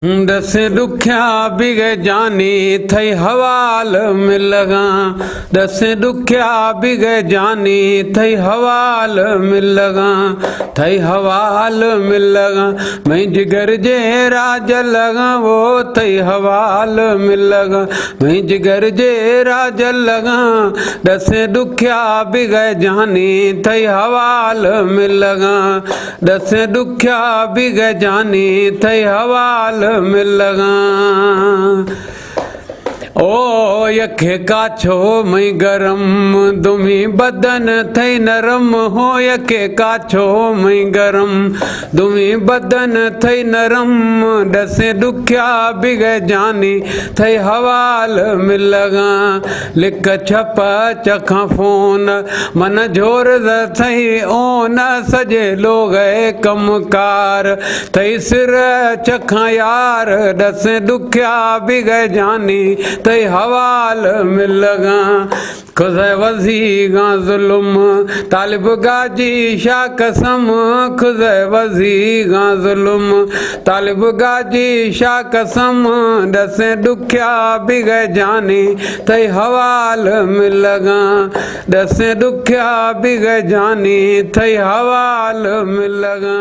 दस दुखिया बिग जानी थई हवाल में लगा। दस दुखिया बिग जानी थई हवाल में लगा। थई हवाल में लगा मैं जिगर जे राज लगा वो थई हवाल में लगा मैं जिगर जे राज लगा। दस दुखिया बिग जानी थई हवाल में लगा। दस दुखिया बिग जानी थई हवाल में लगा। ओ यखे काछो मई गरम दुमी बदन थई नरम हो। यखे काछो मई गरम दुमी बदन थई नरम। दसे दुखिया बिग जानी थई हवाल में लगा। लिख छप चखा फोन मन जोर थई ओन सजे लोग कमकार थई सिर चखा यार। दसे दुखिया बिग जानी थई हवाल में लगा। खुज़े वज़ीगा ज़ुल्म तालिब गाजी शाह कसम। खुज़े वज़ीगा ज़ुल्म तालिब गाजी शाह कसम। दसे दुखिया बिग जानी थई हवाल में लगा। दसे दुखिया बिग जानी थई हवाल में लगा।